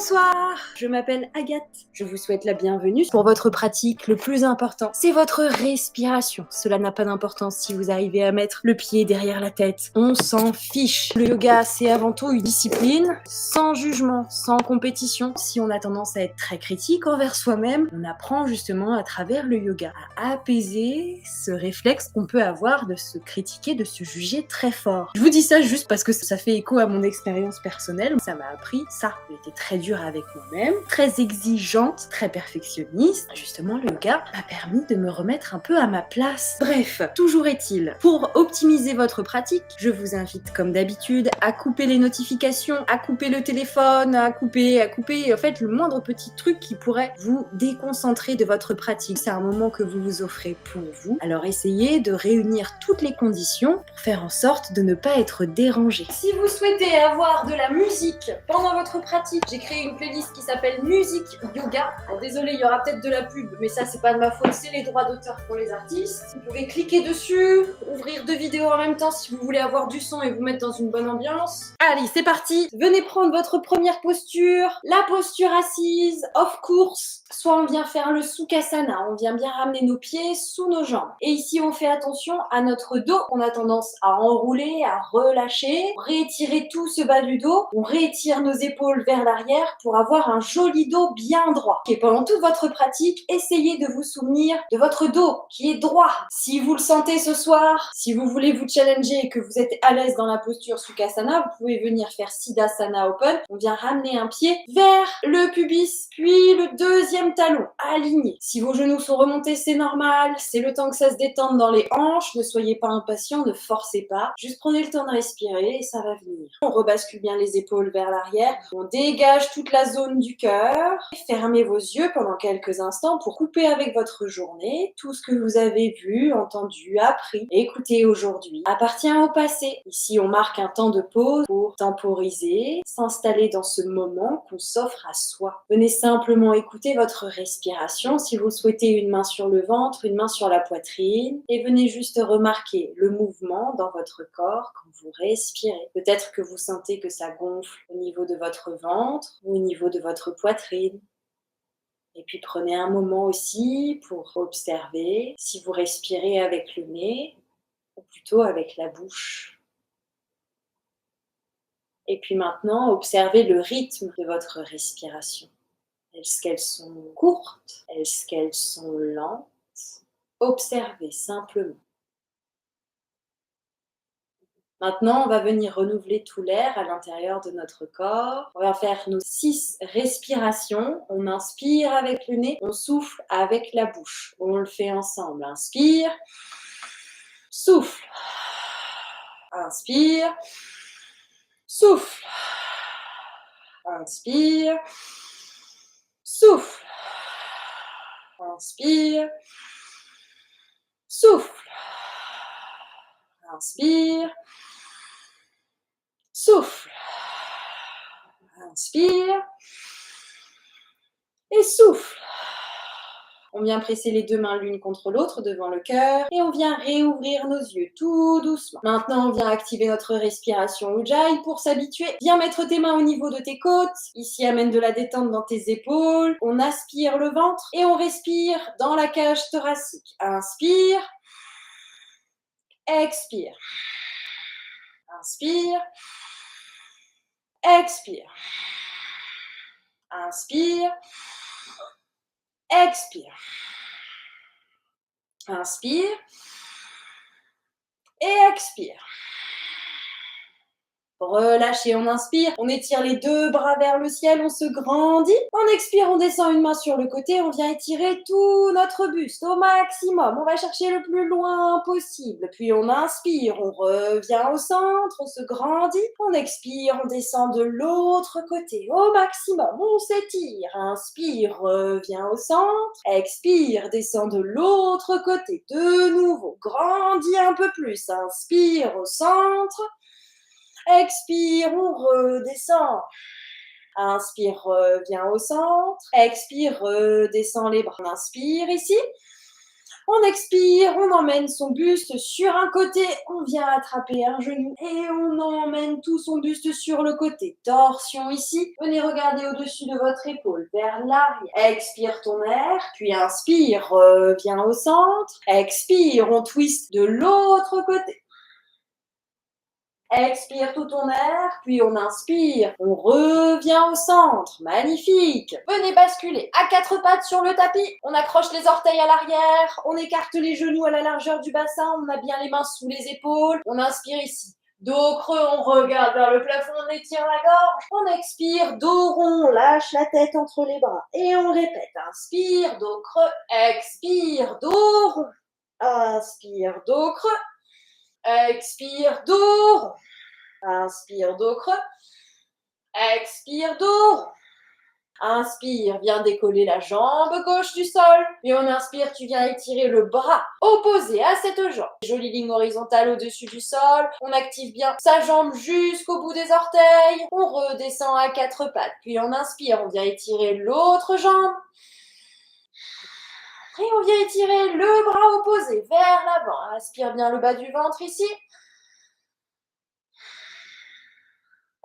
Bonsoir, je m'appelle Agathe. Je vous souhaite la bienvenue. Pour votre pratique, le plus important, c'est votre respiration. Cela n'a pas d'importance si vous arrivez à mettre le pied derrière la tête. On s'en fiche. Le yoga, c'est avant tout une discipline, sans jugement, sans compétition. Si on a tendance à être très critique envers soi-même, on apprend justement à travers le yoga à apaiser ce réflexe qu'on peut avoir de se critiquer, de se juger très fort. Je vous dis ça juste parce que ça fait écho à mon expérience personnelle. Ça m'a appris ça. J'étais très dure avec moi-même, très exigeante, très perfectionniste. Justement, le yoga m'a permis de me remettre un peu à ma place. Bref, toujours est-il, pour optimiser votre pratique, je vous invite comme d'habitude à couper les notifications, à couper le téléphone, à couper, en fait, le moindre petit truc qui pourrait vous déconcentrer de votre pratique. C'est un moment que vous vous offrez pour vous. Alors essayez de réunir toutes les conditions pour faire en sorte de ne pas être dérangé. Si vous souhaitez avoir de la musique pendant votre pratique, j'ai créé une playlist qui s'appelle Musique Yoga. Alors désolé, il y aura peut-être de la pub, mais ça c'est pas de ma faute, c'est les droits d'auteur pour les artistes. Vous pouvez cliquer dessus, ouvrir 2 vidéos en même temps si vous voulez avoir du son et vous mettre dans une bonne ambiance. Allez, c'est parti. Venez prendre votre première posture, la posture assise, of course. Soit on vient faire le Sukhasana, on vient bien ramener nos pieds sous nos jambes. Et ici, on fait attention à notre dos. On a tendance à enrouler, à relâcher, réétirer tout ce bas du dos. On réétire nos épaules vers l'arrière pour avoir un joli dos bien droit. Et pendant toute votre pratique, essayez de vous souvenir de votre dos qui est droit. Si vous le sentez ce soir, si vous voulez vous challenger et que vous êtes à l'aise dans la posture Sukhasana, vous pouvez venir faire Siddhasana Open. On vient ramener un pied vers le pubis, puis le deuxième talon aligné. Si vos genoux sont remontés, c'est normal. C'est le temps que ça se détende dans les hanches. Ne soyez pas impatient, ne forcez pas. Juste prenez le temps de respirer et ça va venir. On rebascule bien les épaules vers l'arrière. On dégage toute la zone du cœur. Fermez vos yeux pendant quelques instants pour couper avec votre journée. Tout ce que vous avez vu, entendu, appris, écouté aujourd'hui appartient au passé. Ici, on marque un temps de pause pour temporiser, s'installer dans ce moment qu'on s'offre à soi. Venez simplement écouter votre respiration. Si vous souhaitez, une main sur le ventre, une main sur la poitrine, et venez juste remarquer le mouvement dans votre corps quand vous respirez. Peut-être que vous sentez que ça gonfle au niveau de votre ventre ou au niveau de votre poitrine. Et puis prenez un moment aussi pour observer si vous respirez avec le nez ou plutôt avec la bouche. Et puis maintenant, observez le rythme de votre respiration. Est-ce qu'elles sont courtes? Est-ce qu'elles sont lentes? Observez simplement. Maintenant, on va venir renouveler tout l'air à l'intérieur de notre corps. On va faire nos 6 respirations. On inspire avec le nez, on souffle avec la bouche. On le fait ensemble. Inspire, souffle. Inspire, souffle. Inspire, souffle. Inspire, souffle. Inspire, souffle. Inspire et souffle. On vient presser les 2 mains l'une contre l'autre devant le cœur et on vient réouvrir nos yeux tout doucement. Maintenant, on vient activer notre respiration Ujjayi pour s'habituer. Viens mettre tes mains au niveau de tes côtes. Ici, amène de la détente dans tes épaules. On aspire le ventre et on respire dans la cage thoracique. Inspire, expire. Inspire, expire. Inspire, expire. Inspire et expire. Relâchez, on inspire, on étire les 2 bras vers le ciel, on se grandit. On expire, on descend une main sur le côté, on vient étirer tout notre buste au maximum. On va chercher le plus loin possible. Puis on inspire, on revient au centre, on se grandit. On expire, on descend de l'autre côté au maximum. On s'étire, inspire, revient au centre. Expire, descend de l'autre côté. De nouveau, grandit un peu plus. Inspire au centre. Expire, on redescend. Inspire, revient au centre. Expire, redescend les bras. On inspire ici. On expire, on emmène son buste sur un côté, on vient attraper un genou et on emmène tout son buste sur le côté. Torsion ici, venez regarder au-dessus de votre épaule, vers l'arrière. Expire ton air, puis inspire, reviens au centre. Expire, on twist de l'autre côté. Expire tout ton air, puis on inspire, on revient au centre, magnifique. Venez basculer à quatre pattes sur le tapis, on accroche les orteils à l'arrière, on écarte les genoux à la largeur du bassin, on a bien les mains sous les épaules, on inspire ici. Dos creux, on regarde vers le plafond, on étire la gorge, on expire, dos rond, on lâche la tête entre les bras et on répète, inspire, dos creux, expire, dos rond, inspire, dos creux. Expire, dos rond. Inspire, dos creux. Expire, dos rond. Inspire, viens décoller la jambe gauche du sol. Et on inspire, tu viens étirer le bras opposé à cette jambe. Jolie ligne horizontale au-dessus du sol. On active bien sa jambe jusqu'au bout des orteils. On redescend à quatre pattes. Puis on inspire, on vient étirer l'autre jambe. Et on vient étirer le bras opposé vers l'avant. Inspire bien le bas du ventre ici.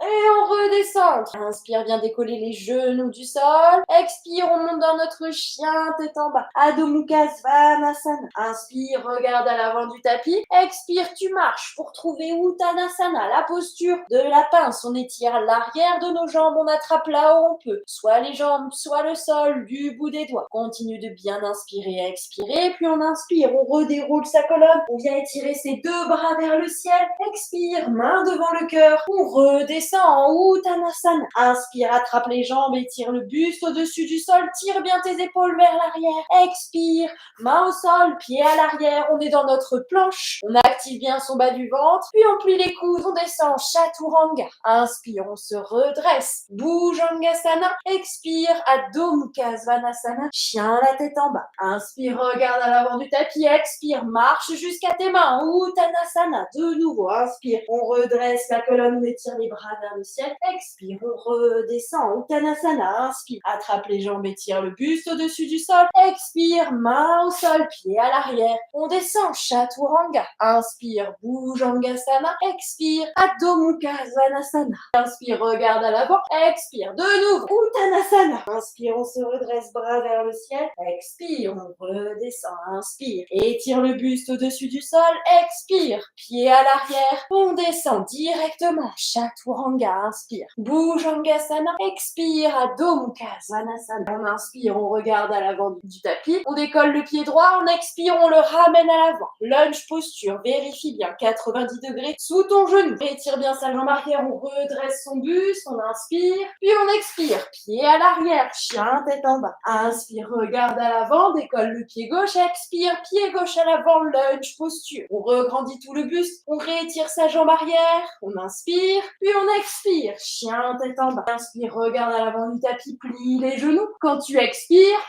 Et on redescend. Inspire, viens décoller les genoux du sol. Expire, on monte dans notre chien, tête en bas. Adho Mukha Svanasana. Inspire, regarde à l'avant du tapis. Expire, tu marches pour trouver Uttanasana, la posture de la pince. On étire l'arrière de nos jambes, on attrape là où on peut. Soit les jambes, soit le sol, du bout des doigts. Continue de bien inspirer et expirer. Puis on inspire, on redéroule sa colonne. On vient étirer ses deux bras vers le ciel. Expire, main devant le cœur. On redescend en Uttanasana. Inspire, attrape les jambes, étire le buste au-dessus du sol, tire bien tes épaules vers l'arrière. Expire, main au sol, pied à l'arrière, on est dans notre planche. On active bien son bas du ventre, puis on plie les coudes, on descend, Chaturanga. Inspire, on se redresse, Bhujangasana. Expire, Adho Mukha Svanasana, chien la tête en bas. Inspire, regarde à l'avant du tapis, expire, marche jusqu'à tes mains, Uttanasana. De nouveau, inspire, on redresse la colonne, on étire les bras vers le ciel. Expire, on redescend. Uttanasana, inspire. Attrape les jambes, étire le buste au-dessus du sol. Expire, main au sol, pied à l'arrière. On descend, Chaturanga. Inspire, Bhujangasana. Expire, Adho Mukha Svanasana. Inspire, regarde à l'avant. Expire, de nouveau. Uttanasana. Inspire, on se redresse, bras vers le ciel. Expire, on redescend. Inspire, étire le buste au-dessus du sol. Expire, pied à l'arrière. On descend directement, Chaturanga, inspire. Bhujangasana, expire, Adho Mukha Svanasana. On inspire, on regarde à l'avant du tapis. On décolle le pied droit, on expire, on le ramène à l'avant. Lunge posture, vérifie bien, 90 degrés sous ton genou. Étire bien sa jambe arrière, on redresse son buste, on inspire. Puis on expire, pied à l'arrière, chien, tête en bas. Inspire, regarde à l'avant, décolle le pied gauche, expire, pied gauche à l'avant, lunge posture. On regrandit tout le buste, on réétire sa jambe arrière, on inspire, puis on expire, chien tête en bas. Inspire, regarde à l'avant du tapis, plie les genoux. Quand tu expires,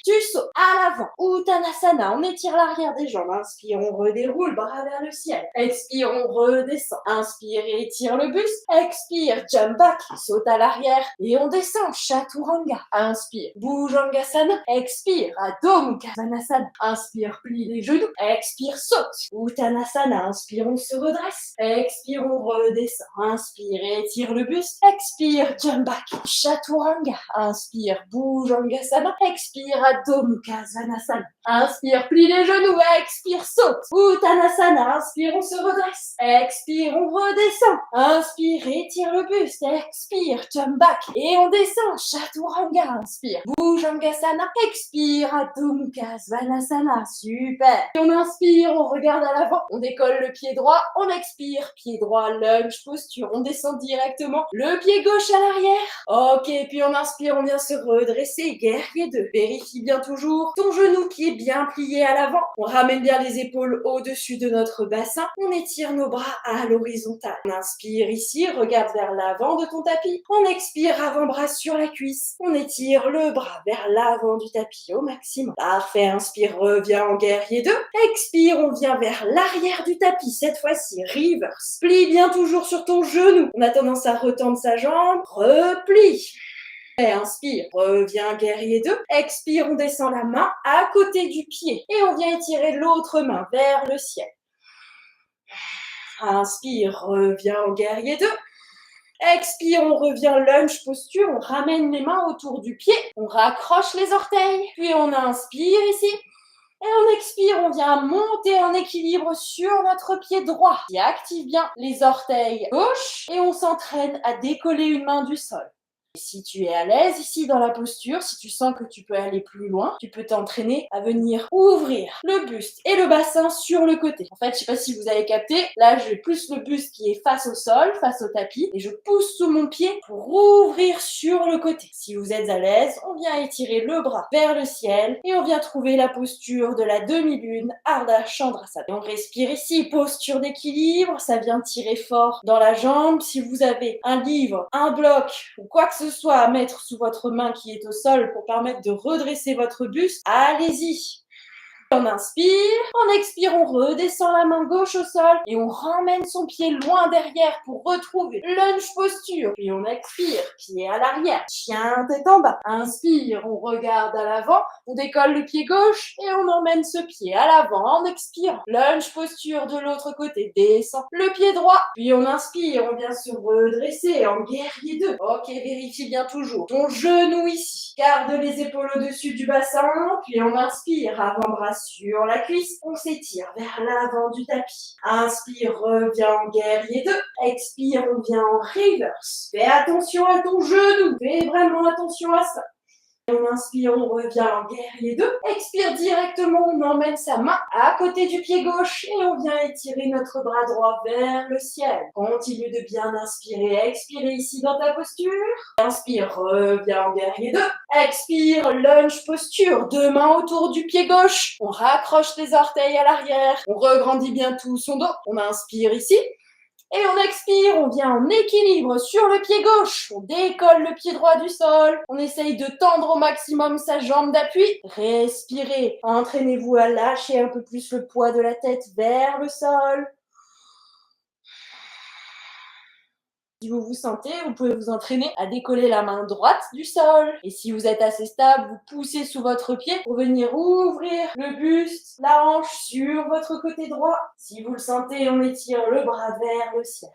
tu sautes à l'avant. Uttanasana, on étire l'arrière des jambes. Inspire, on redéroule, bras vers le ciel. Expire, on redescend. Inspire et étire le buste. Expire, jump back, saute à l'arrière. Et on descend, Chaturanga. Inspire, Bhujangasana. Expire, Adho Mukha Svanasana. Inspire, plie les genoux. Expire, saute. Uttanasana, inspire, on se redresse. Expire, on redescend. Inspire et étire le buste. Expire, jump back, Chaturanga. Inspire, Bhujangasana. Expire, Adho Mukha Svanasana. Inspire, plie les genoux. Expire, saute. Uttanasana. Inspire, on se redresse. Expire, on redescend. Inspire, étire le buste. Expire, jump back. Et on descend. Chaturanga. Inspire. Bhujangasana. Expire, Adho Mukha Svanasana. Super. Et on inspire, on regarde à l'avant. On décolle le pied droit. On expire. Pied droit, lunge, posture. On descend directement. Le pied gauche à l'arrière. Ok, puis on inspire, on vient se redresser. Guerrier 2. Vérifie bien toujours ton genou qui est bien plié à l'avant. On ramène bien les épaules au-dessus de notre bassin. On étire nos bras à l'horizontale. On inspire ici, regarde vers l'avant de ton tapis. On expire, avant-bras sur la cuisse. On étire le bras vers l'avant du tapis au maximum. Parfait, inspire, reviens en guerrier 2. Expire, on vient vers l'arrière du tapis. Cette fois-ci, reverse. Plie bien toujours sur ton genou. On a tendance à retendre sa jambe. Replie. Et inspire, reviens guerrier 2. Expire, on descend la main à côté du pied. Et on vient étirer l'autre main vers le ciel. Inspire, reviens au guerrier 2. Expire, on revient lunge posture, on ramène les mains autour du pied, on raccroche les orteils, puis on inspire ici. Et on expire, on vient monter en équilibre sur notre pied droit, qui active bien les orteils gauche, et on s'entraîne à décoller une main du sol. Si tu es à l'aise ici dans la posture, si tu sens que tu peux aller plus loin, tu peux t'entraîner à venir ouvrir le buste et le bassin sur le côté. En fait, je sais pas si vous avez capté, là j'ai plus le buste qui est face au sol, face au tapis, et je pousse sous mon pied pour ouvrir sur le côté. Si vous êtes à l'aise, on vient étirer le bras vers le ciel et on vient trouver la posture de la demi-lune, Ardha Chandrasana. Et on respire ici, posture d'équilibre, ça vient tirer fort dans la jambe. Si vous avez un livre, un bloc ou quoi que ce soit à mettre sous votre main qui est au sol pour permettre de redresser votre buste, allez-y. On inspire, on expire, on redescend la main gauche au sol et on ramène son pied loin derrière pour retrouver lunge posture. Puis on expire, pied à l'arrière, chien tête en bas. Inspire, on regarde à l'avant, on décolle le pied gauche et on emmène ce pied à l'avant en expirant. Lunge posture de l'autre côté, descend le pied droit. Puis on inspire, on vient se redresser en guerrier 2. Ok, vérifie bien toujours ton genou ici. Garde les épaules au-dessus du bassin, puis on inspire, avant-bras sur la cuisse, on s'étire vers l'avant du tapis. Inspire, reviens en guerrier 2. Expire, on vient en reverse. Fais attention à ton genou, fais vraiment attention à ça. On inspire, on revient en guerrier 2. Expire directement, on emmène sa main à côté du pied gauche et on vient étirer notre bras droit vers le ciel. Continue de bien inspirer, expirer ici dans ta posture. Inspire, reviens en guerrier 2. Expire, lunge posture, deux mains autour du pied gauche. On raccroche les orteils à l'arrière. On regrandit bien tout son dos. On inspire ici. Et on expire, on vient en équilibre sur le pied gauche. On décolle le pied droit du sol. On essaye de tendre au maximum sa jambe d'appui. Respirez. Entraînez-vous à lâcher un peu plus le poids de la tête vers le sol. Si vous vous sentez, vous pouvez vous entraîner à décoller la main droite du sol. Et si vous êtes assez stable, vous poussez sous votre pied pour venir ouvrir le buste, la hanche sur votre côté droit. Si vous le sentez, on étire le bras vers le ciel.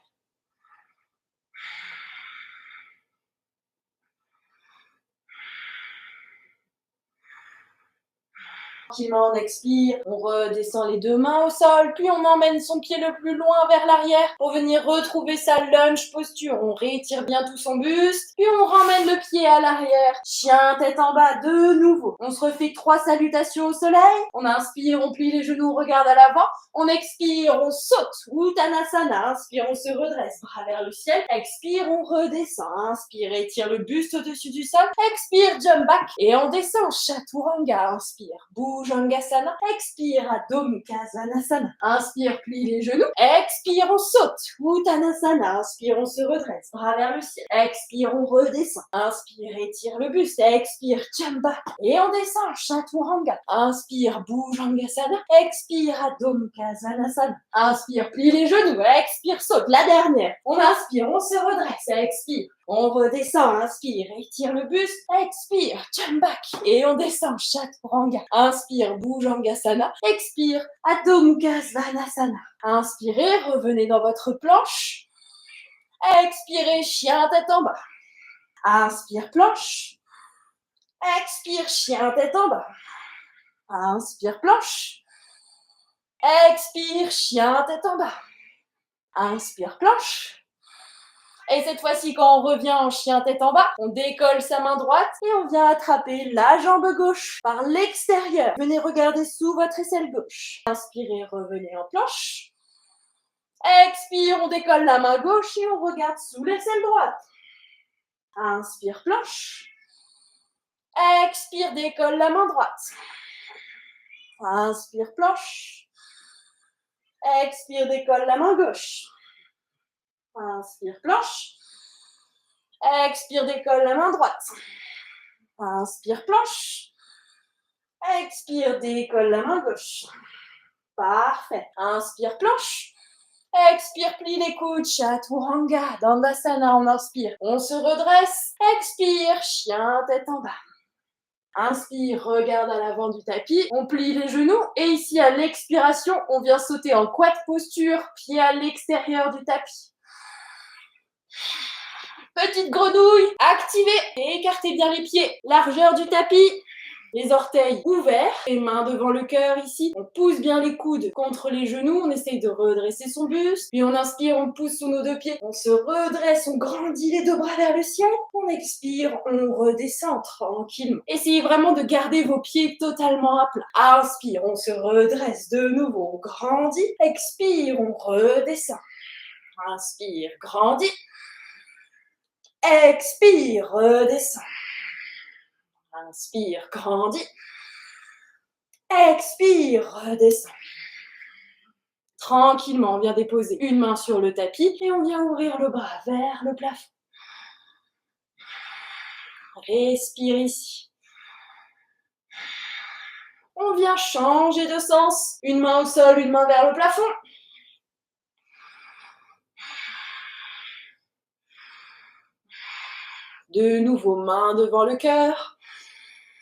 Tranquillement, on expire, on redescend les deux mains au sol, puis on emmène son pied le plus loin vers l'arrière pour venir retrouver sa lunge posture. On réétire bien tout son buste, puis on ramène le pied à l'arrière. Chien tête en bas de nouveau. On se refait 3 salutations au soleil. On inspire, on plie les genoux, on regarde à l'avant. On expire, on saute. Uttanasana. Inspire, on se redresse, bras vers le ciel. Expire, on redescend. Inspire, étire le buste au-dessus du sol. Expire, jump back. Et on descend, chaturanga. Inspire, Bhujangasana. Expire, Adho Mukha Svanasana. Inspire, plie les genoux. Expire, on saute. Uttanasana. Inspire, on se redresse, bras vers le ciel. Expire, on redescend. Inspire, étire le buste. Expire, jump back. Et on descend, chaturanga. Inspire, Bhujangasana. Expire, Adho Mukha Svanasana. Inspire, plie les genoux. Expire, saute. La dernière. On inspire, on se redresse. Expire. On redescend, inspire, étire le buste, expire, jump back, et on descend, chaturanga. Inspire, Bhujangasana, expire, Adho Mukha Svanasana. Inspirez, revenez dans votre planche. Expirez, chien tête en bas. Inspire, planche. Expire, chien tête en bas. Inspire, planche. Expire, chien tête en bas. Inspire, planche. Et cette fois-ci, quand on revient en chien tête en bas, on décolle sa main droite et on vient attraper la jambe gauche par l'extérieur. Venez regarder sous votre aisselle gauche. Inspirez, revenez en planche. Expire, on décolle la main gauche et on regarde sous l'aisselle droite. Inspire, planche. Expire, décolle la main droite. Inspire, planche. Expire, décolle la main gauche. Inspire, planche. Expire, décolle la main droite. Inspire, planche. Expire, décolle la main gauche. Parfait. Inspire, planche. Expire, plie les coudes, Chaturanga, Dandasana, on inspire. On se redresse, expire, chien, tête en bas. Inspire, regarde à l'avant du tapis, on plie les genoux et ici à l'expiration, on vient sauter en quad posture, pied à l'extérieur du tapis. Petite grenouille, activez et écartez bien les pieds, largeur du tapis. Les orteils ouverts, les mains devant le cœur ici. On pousse bien les coudes contre les genoux, on essaye de redresser son buste. Puis on inspire, on pousse sous nos deux pieds. On se redresse, on grandit les deux bras vers le ciel. On expire, on redescend tranquillement. Essayez vraiment de garder vos pieds totalement à plat. Inspire, on se redresse de nouveau, on grandit. Expire, on redescend. Inspire, grandit. Expire, redescend. Inspire, grandit. Expire, redescend. Tranquillement, on vient déposer une main sur le tapis et on vient ouvrir le bras vers le plafond. Respire ici. On vient changer de sens. Une main au sol, une main vers le plafond. De nouveau, main devant le cœur.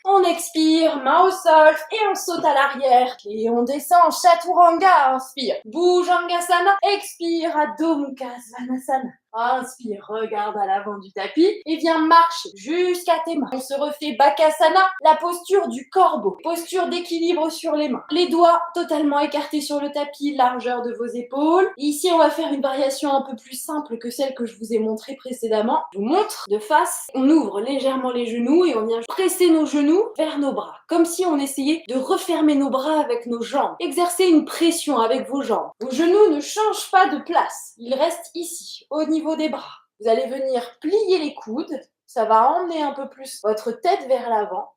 On expire, main au sol et on saute à l'arrière. Et on descend, Chaturanga, inspire. Bhujangasana, expire, Adho Mukha Svanasana. Inspire, regarde à l'avant du tapis et viens marcher jusqu'à tes mains. On se refait Bakasana, la posture du corbeau. Posture d'équilibre sur les mains. Les doigts totalement écartés sur le tapis, largeur de vos épaules. Et ici, on va faire une variation un peu plus simple que celle que je vous ai montrée précédemment. Je vous montre de face. On ouvre légèrement les genoux et on vient presser nos genoux vers nos bras. Comme si on essayait de refermer nos bras avec nos jambes. Exercez une pression avec vos jambes. Vos genoux ne changent pas de place. Ils restent ici, au niveau des bras. Vous allez venir plier les coudes. Ça va emmener un peu plus votre tête vers l'avant.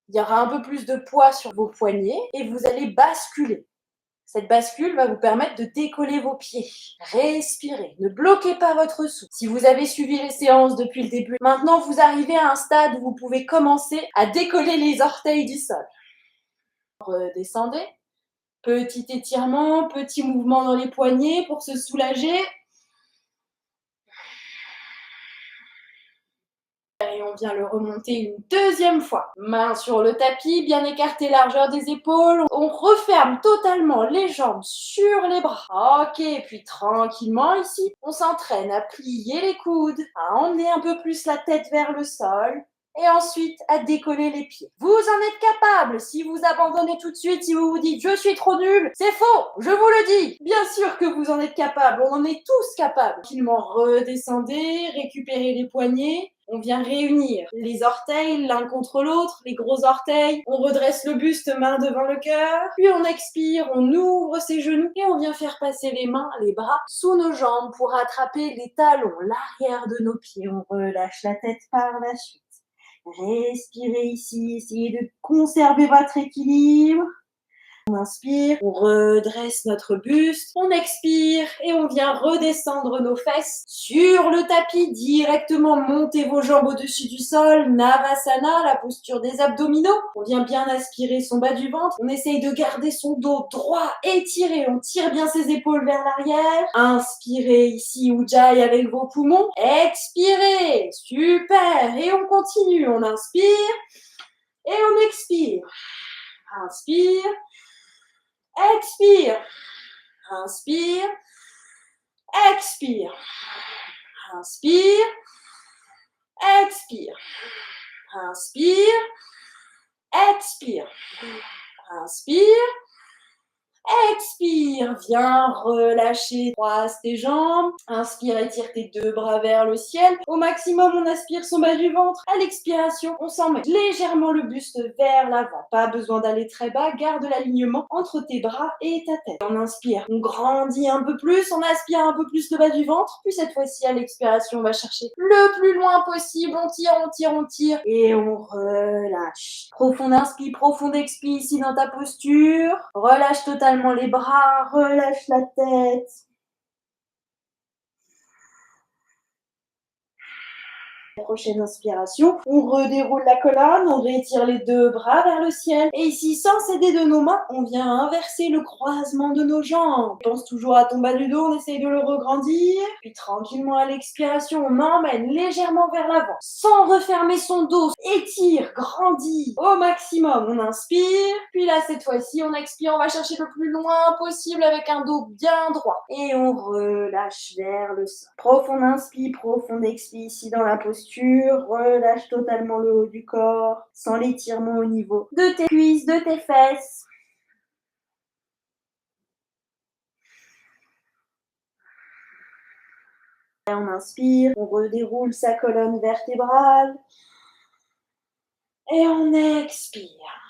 Il y aura un peu plus de poids sur vos poignets et vous allez basculer. Cette bascule va vous permettre de décoller vos pieds. Respirez, ne bloquez pas votre souffle. Si vous avez suivi les séances depuis le début, maintenant vous arrivez à un stade où vous pouvez commencer à décoller les orteils du sol. Redescendez. Petit étirement, petit mouvement dans les poignets pour se soulager. Et on vient le remonter une deuxième fois. Main sur le tapis, bien écartée, largeur des épaules. On referme totalement les jambes sur les bras. Ok, puis tranquillement ici, on s'entraîne à plier les coudes, à emmener un peu plus la tête vers le sol. Et ensuite, à décoller les pieds. Vous en êtes capable. Si vous abandonnez tout de suite, si vous vous dites « je suis trop nul », c'est faux, je vous le dis. Bien sûr que vous en êtes capable, on en est tous capables. Tranquillement, redescendez, récupérez les poignets. On vient réunir les orteils l'un contre l'autre, les gros orteils. On redresse le buste, main devant le cœur. Puis on expire, on ouvre ses genoux et on vient faire passer les mains, les bras sous nos jambes pour attraper les talons, l'arrière de nos pieds. On relâche la tête par la suite. Respirez ici, essayez de conserver votre équilibre. On inspire, on redresse notre buste, on expire et on vient redescendre nos fesses sur le tapis, directement monter vos jambes au-dessus du sol, Navasana, la posture des abdominaux. On vient bien aspirer son bas du ventre, on essaye de garder son dos droit, étiré, on tire bien ses épaules vers l'arrière. Inspirez ici Ujjayi avec vos poumons, expirez, super, et on continue, on inspire et on expire. Inspire. Expire, inspire, expire, inspire, expire, inspire, expire, inspire, expire, viens relâcher, croise tes jambes, inspire, étire tes deux bras vers le ciel, au maximum on aspire son bas du ventre, à l'expiration on s'emmène légèrement le buste vers l'avant, pas besoin d'aller très bas, garde l'alignement entre tes bras et ta tête. On inspire, on grandit un peu plus, on aspire un peu plus le bas du ventre, puis cette fois-ci à l'expiration on va chercher le plus loin possible, on tire, on tire, on tire, et on relâche. Profond inspire, profond expire ici dans ta posture, relâche totalement les bras, relâche la tête. Prochaine inspiration, on redéroule la colonne, on réétire les deux bras vers le ciel. Et ici, sans s'aider de nos mains, on vient inverser le croisement de nos jambes. Pense toujours à ton bas du dos, on essaye de le regrandir. Puis tranquillement à l'expiration, on emmène légèrement vers l'avant, sans refermer son dos. Étire, grandit au maximum. On inspire, puis là, cette fois-ci, on expire, on va chercher le plus loin possible avec un dos bien droit. Et on relâche vers le sol. Profond inspire, profond expire ici dans la posture. Relâche totalement le haut du corps, sans l'étirement au niveau de tes cuisses, de tes fesses. Et on inspire, on redéroule sa colonne vertébrale. Et on expire.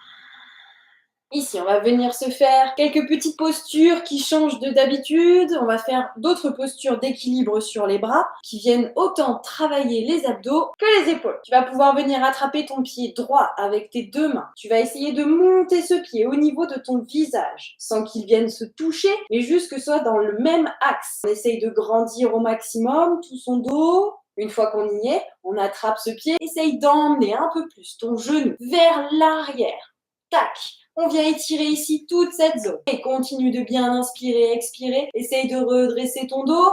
Ici, on va venir se faire quelques petites postures qui changent d'habitude. On va faire d'autres postures d'équilibre sur les bras qui viennent autant travailler les abdos que les épaules. Tu vas pouvoir venir attraper ton pied droit avec tes deux mains. Tu vas essayer de monter ce pied au niveau de ton visage sans qu'il vienne se toucher, mais juste que ce soit dans le même axe. On essaye de grandir au maximum tout son dos. Une fois qu'on y est, on attrape ce pied. Essaye d'emmener un peu plus ton genou vers l'arrière. Tac! On vient étirer ici toute cette zone. Et continue de bien inspirer, expirer. Essaye de redresser ton dos.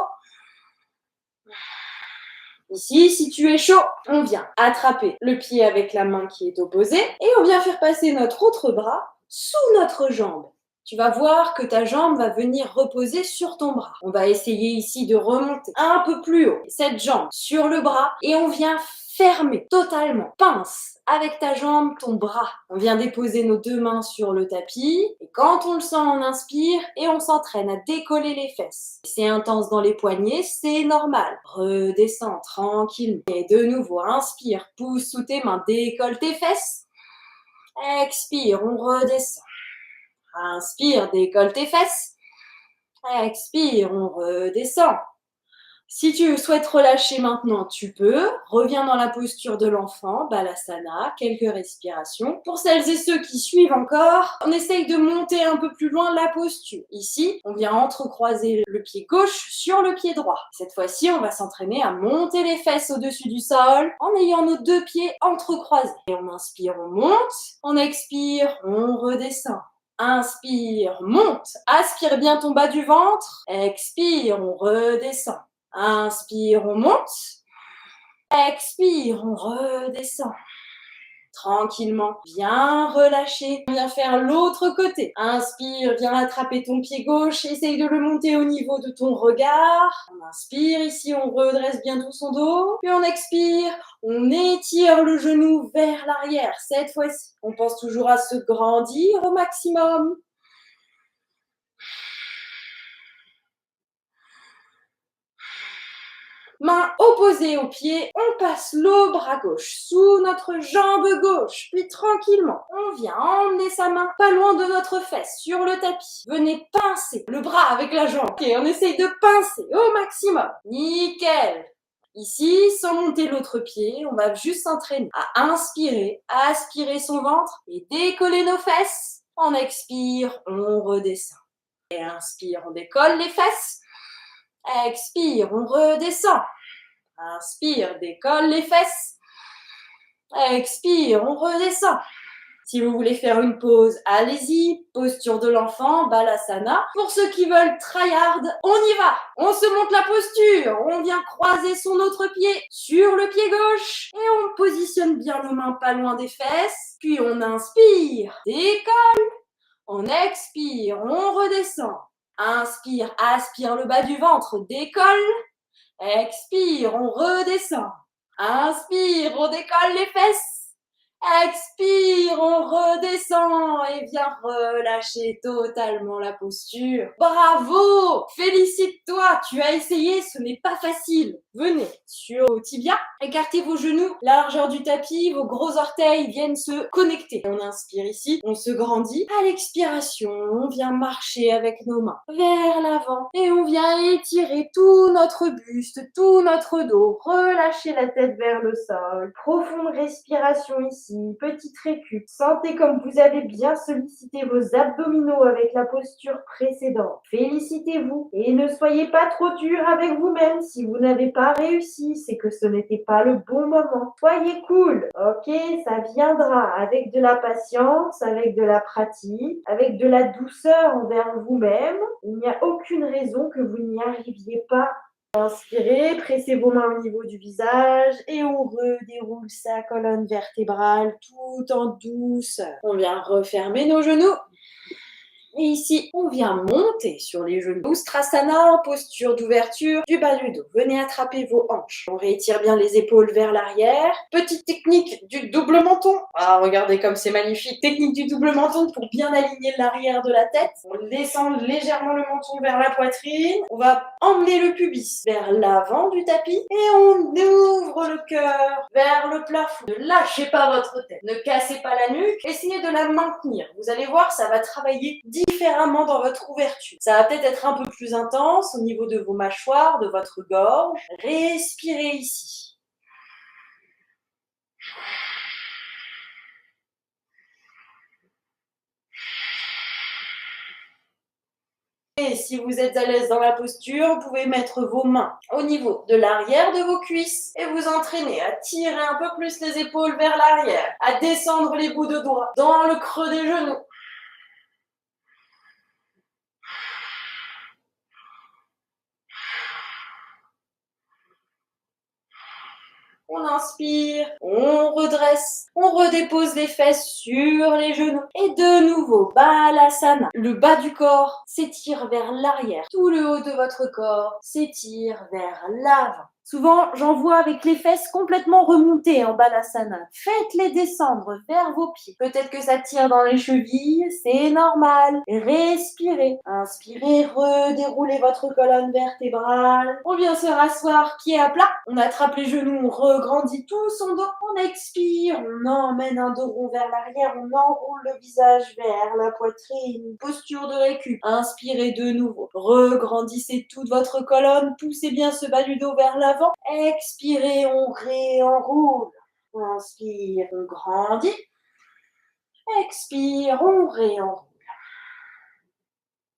Ici, si tu es chaud, on vient attraper le pied avec la main qui est opposée et on vient faire passer notre autre bras sous notre jambe. Tu vas voir que ta jambe va venir reposer sur ton bras. On va essayer ici de remonter un peu plus haut cette jambe sur le bras et on vient fermer totalement. Pince avec ta jambe ton bras. On vient déposer nos deux mains sur le tapis et quand on le sent, on inspire et on s'entraîne à décoller les fesses. C'est intense dans les poignets, c'est normal. Redescends tranquillement. Et de nouveau, inspire, pousse sous tes mains, décolle tes fesses. Expire, on redescend. Inspire, décolle tes fesses. Expire, on redescend. Si tu souhaites relâcher maintenant, tu peux. Reviens dans la posture de l'enfant, Balasana, quelques respirations. Pour celles et ceux qui suivent encore, on essaye de monter un peu plus loin la posture. Ici, on vient entrecroiser le pied gauche sur le pied droit. Cette fois-ci, on va s'entraîner à monter les fesses au-dessus du sol en ayant nos deux pieds entrecroisés. Et on inspire, on monte. On expire, on redescend. Inspire, monte. Aspire bien ton bas du ventre. Expire, on redescend. Inspire, on monte. Expire, on redescend. Tranquillement, viens relâcher, viens faire l'autre côté. Inspire, viens attraper ton pied gauche, essaye de le monter au niveau de ton regard. On inspire, ici on redresse bien tout son dos. Puis on expire, on étire le genou vers l'arrière. Cette fois-ci, on pense toujours à se grandir au maximum. Main opposée au pied, on passe le bras gauche sous notre jambe gauche. Puis tranquillement, on vient emmener sa main pas loin de notre fesse sur le tapis. Venez pincer le bras avec la jambe. Ok, on essaye de pincer au maximum. Nickel. Ici, sans monter l'autre pied, on va juste s'entraîner à inspirer, à aspirer son ventre et décoller nos fesses. On expire, on redescend. Et inspire, on décolle les fesses. Expire, on redescend. Inspire, décolle les fesses. Expire, on redescend. Si vous voulez faire une pause, allez-y. Posture de l'enfant, Balasana. Pour ceux qui veulent tryhard, on y va. On se monte la posture. On vient croiser son autre pied sur le pied gauche. Et on positionne bien nos mains pas loin des fesses. Puis on inspire, décolle. On expire, on redescend. Inspire, aspire le bas du ventre, décolle. Expire, on redescend. Inspire, on décolle les fesses. Expire, on redescend et viens relâcher totalement la posture. Bravo! Félicite-toi, tu as essayé, ce n'est pas facile. Venez sur vos tibias, écartez vos genoux, la largeur du tapis, vos gros orteils viennent se connecter. On inspire ici, on se grandit. À l'expiration, on vient marcher avec nos mains vers l'avant et on vient étirer tout notre buste, tout notre dos. Relâcher la tête vers le sol. Profonde respiration ici. Petite récute. Sentez comme vous avez bien sollicité vos abdominaux avec la posture précédente. Félicitez-vous et ne soyez pas trop dur avec vous-même. Si vous n'avez pas réussi, c'est que ce n'était pas le bon moment. Soyez cool, ok? Ça viendra avec de la patience, avec de la pratique, avec de la douceur envers vous-même. Il n'y a aucune raison que vous n'y arriviez pas. Inspirez, pressez vos mains au niveau du visage et on redéroule sa colonne vertébrale tout en douceur. On vient refermer nos genoux. Et ici, on vient monter sur les genoux. Ustrasana en posture d'ouverture du bas du dos. Venez attraper vos hanches. On réétire bien les épaules vers l'arrière. Petite technique du double menton. Ah, regardez comme c'est magnifique. Technique du double menton pour bien aligner l'arrière de la tête. On descend légèrement le menton vers la poitrine. On va emmener le pubis vers l'avant du tapis. Et on ouvre le cœur vers le plafond. Ne lâchez pas votre tête. Ne cassez pas la nuque. Essayez de la maintenir. Vous allez voir, ça va travailler différemment dans votre ouverture. Ça va peut-être être un peu plus intense au niveau de vos mâchoires, de votre gorge. Respirez ici. Et si vous êtes à l'aise dans la posture, vous pouvez mettre vos mains au niveau de l'arrière de vos cuisses et vous entraîner à tirer un peu plus les épaules vers l'arrière, à descendre les bouts de doigts dans le creux des genoux. On inspire, on redresse, on redépose les fesses sur les genoux. Et de nouveau, Balasana. Le bas du corps s'étire vers l'arrière. Tout le haut de votre corps s'étire vers l'avant. Souvent, j'en vois avec les fesses complètement remontées en Balasana. Faites-les descendre vers vos pieds. Peut-être que ça tire dans les chevilles, c'est normal. Respirez. Inspirez, redéroulez votre colonne vertébrale. On vient se rasseoir pied à plat. On attrape les genoux, on regrandit tout son dos. On expire, on emmène un dos rond vers l'arrière, on enroule le visage vers la poitrine. Posture de récup. Inspirez de nouveau. Regrandissez toute votre colonne. Poussez bien ce bas du dos vers l'avant. Expirez, on réenroule. Inspire, on grandit. Expire, on réenroule.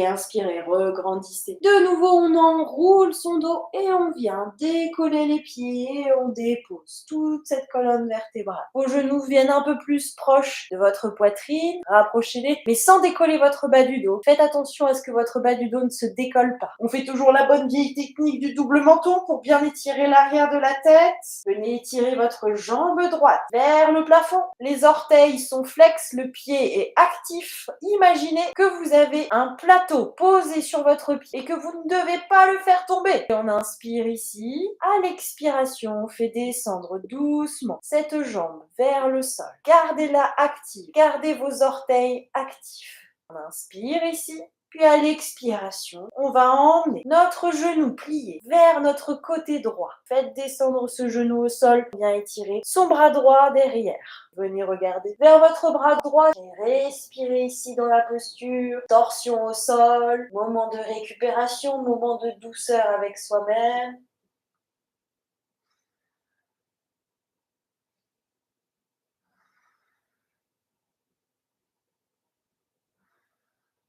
Et inspirez, regrandissez. De nouveau, on enroule son dos et on vient décoller les pieds et on dépose toute cette colonne vertébrale. Vos genoux viennent un peu plus proches de votre poitrine. Rapprochez-les, mais sans décoller votre bas du dos. Faites attention à ce que votre bas du dos ne se décolle pas. On fait toujours la bonne vieille technique du double menton pour bien étirer l'arrière de la tête. Venez étirer votre jambe droite vers le plafond. Les orteils sont flex, le pied est actif. Imaginez que vous avez un plateau posé sur votre pied et que vous ne devez pas le faire tomber. Et on inspire ici. À l'expiration, on fait descendre doucement cette jambe vers le sol. Gardez-la active. Gardez vos orteils actifs. On inspire ici. Puis à l'expiration, on va emmener notre genou plié vers notre côté droit. Faites descendre ce genou au sol, bien étirer son bras droit derrière. Venez regarder vers votre bras droit et respirez ici dans la posture. Torsion au sol, moment de récupération, moment de douceur avec soi-même.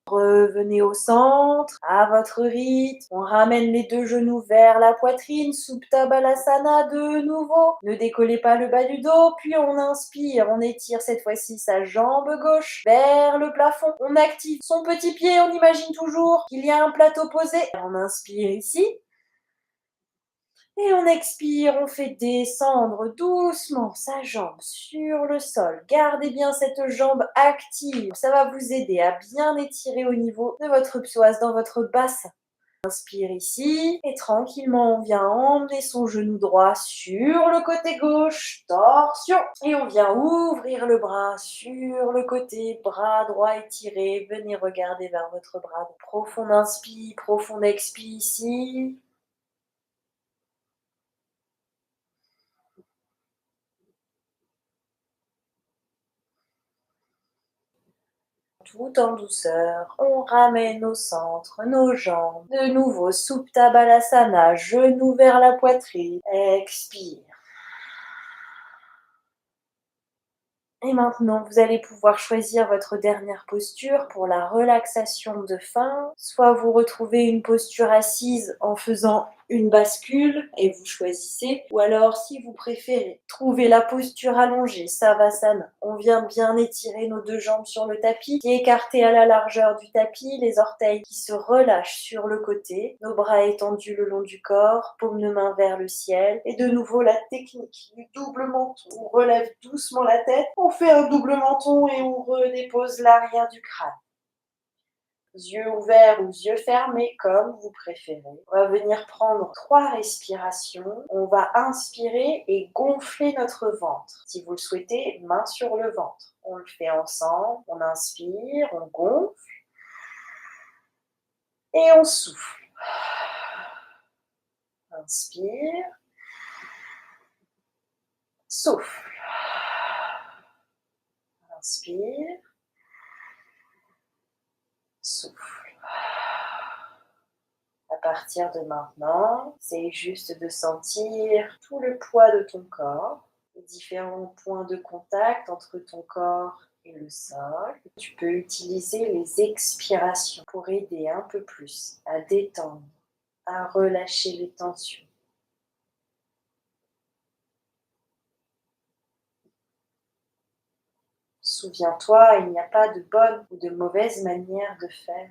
Revenez au centre, à votre rythme. On ramène les deux genoux vers la poitrine. Supta Balasana de nouveau. Ne décollez pas le bas du dos, puis on inspire. On étire cette fois-ci sa jambe gauche vers le plafond. On active son petit pied. On imagine toujours qu'il y a un plateau posé. On inspire ici. Et on expire, on fait descendre doucement sa jambe sur le sol. Gardez bien cette jambe active. Ça va vous aider à bien étirer au niveau de votre psoas dans votre bassin. Inspire ici et tranquillement on vient emmener son genou droit sur le côté gauche, torsion. Et on vient ouvrir le bras sur le côté, bras droit étiré. Venez regarder vers votre bras. Profond inspire, profond expire ici. Tout en douceur, on ramène au centre nos jambes. De nouveau, Supta Balasana, genoux vers la poitrine. Expire. Et maintenant, vous allez pouvoir choisir votre dernière posture pour la relaxation de fin. Soit vous retrouvez une posture assise en faisant une bascule et vous choisissez. Ou alors, si vous préférez, trouver la posture allongée, Savasana. On vient bien étirer nos deux jambes sur le tapis, pieds écartés à la largeur du tapis, les orteils qui se relâchent sur le côté, nos bras étendus le long du corps, paume de main vers le ciel. Et de nouveau, la technique du double menton. On relève doucement la tête, on fait un double menton et on redépose l'arrière du crâne. Yeux ouverts ou yeux fermés, comme vous préférez. On va venir prendre 3 respirations. On va inspirer et gonfler notre ventre. Si vous le souhaitez, main sur le ventre. On le fait ensemble. On inspire, on gonfle et on souffle. Inspire, souffle. Inspire, souffle. À partir de maintenant, c'est juste de sentir tout le poids de ton corps, les différents points de contact entre ton corps et le sol. Tu peux utiliser les expirations pour aider un peu plus à détendre, à relâcher les tensions. Souviens-toi, il n'y a pas de bonne ou de mauvaise manière de faire.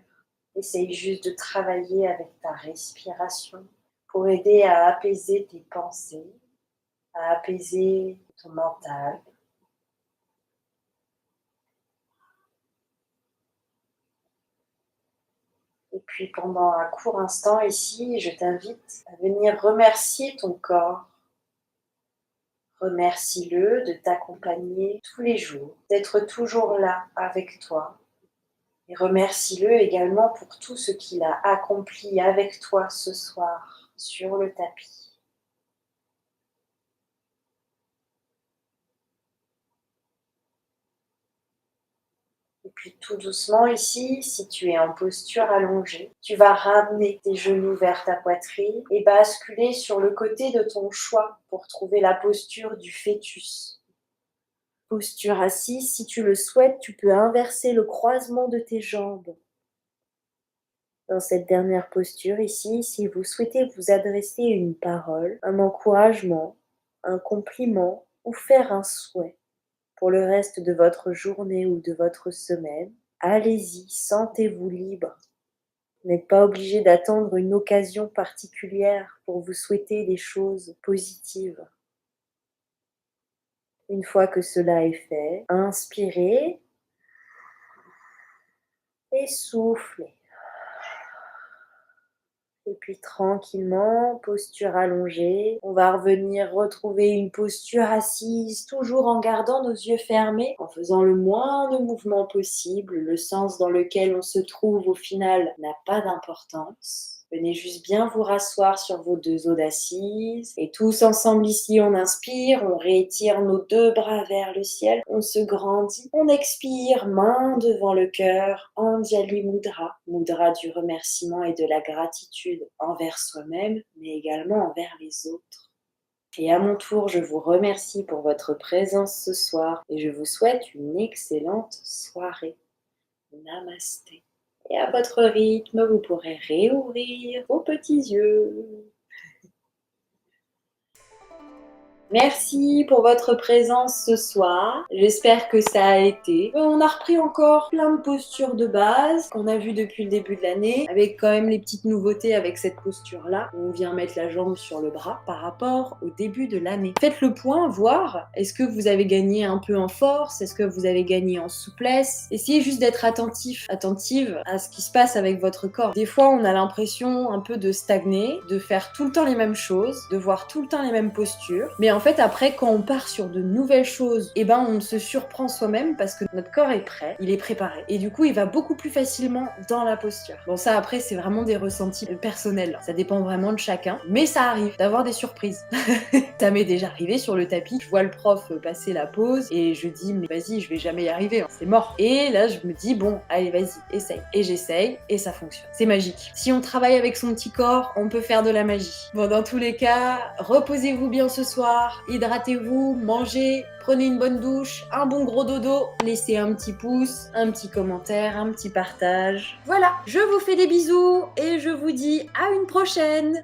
Essaye juste de travailler avec ta respiration pour aider à apaiser tes pensées, à apaiser ton mental. Et puis pendant un court instant ici, je t'invite à venir remercier ton corps. Remercie-le de t'accompagner tous les jours, d'être toujours là avec toi. Et remercie-le également pour tout ce qu'il a accompli avec toi ce soir sur le tapis. Et puis tout doucement ici, si tu es en posture allongée, tu vas ramener tes genoux vers ta poitrine et basculer sur le côté de ton choix pour trouver la posture du fœtus. Posture assise, si tu le souhaites, tu peux inverser le croisement de tes jambes. Dans cette dernière posture ici, si vous souhaitez vous adresser une parole, un encouragement, un compliment ou faire un souhait pour le reste de votre journée ou de votre semaine, allez-y, sentez-vous libre. Vous n'êtes pas obligé d'attendre une occasion particulière pour vous souhaiter des choses positives. Une fois que cela est fait, inspirez et soufflez. Et puis tranquillement, posture allongée, on va revenir retrouver une posture assise, toujours en gardant nos yeux fermés, en faisant le moins de mouvements possible. Le sens dans lequel on se trouve au final n'a pas d'importance. Venez juste bien vous rasseoir sur vos 2 os d'assise. Et tous ensemble ici, on inspire, on réétire nos 2 bras vers le ciel, on se grandit. On expire, main devant le cœur, Anjali Mudra, mudra du remerciement et de la gratitude envers soi-même, mais également envers les autres. Et à mon tour, je vous remercie pour votre présence ce soir et je vous souhaite une excellente soirée. Namasté. Et à votre rythme, vous pourrez réouvrir vos petits yeux. Merci pour votre présence ce soir. J'espère que ça a été. On a repris encore plein de postures de base qu'on a vues depuis le début de l'année, avec quand même les petites nouveautés avec cette posture-là. On vient mettre la jambe sur le bras par rapport au début de l'année. Faites le point, voir est-ce que vous avez gagné un peu en force, est-ce que vous avez gagné en souplesse. Essayez juste d'être attentive à ce qui se passe avec votre corps. Des fois, on a l'impression un peu de stagner, de faire tout le temps les mêmes choses, de voir tout le temps les mêmes postures. Mais en fait, après, quand on part sur de nouvelles choses, on se surprend soi-même parce que notre corps est prêt, il est préparé. Et du coup, il va beaucoup plus facilement dans la posture. Bon, ça, après, c'est vraiment des ressentis personnels. Ça dépend vraiment de chacun. Mais ça arrive d'avoir des surprises. Ça m'est déjà arrivé sur le tapis. Je vois le prof passer la pause et je dis, mais vas-y, je vais jamais y arriver, hein, c'est mort. Et là, je me dis, bon, allez, vas-y, essaye. Et j'essaye et ça fonctionne. C'est magique. Si on travaille avec son petit corps, on peut faire de la magie. Bon, dans tous les cas, reposez-vous bien ce soir. soir, hydratez-vous, mangez, prenez une bonne douche, un bon gros dodo, laissez un petit pouce, un petit commentaire, un petit partage. Voilà, je vous fais des bisous et je vous dis à une prochaine.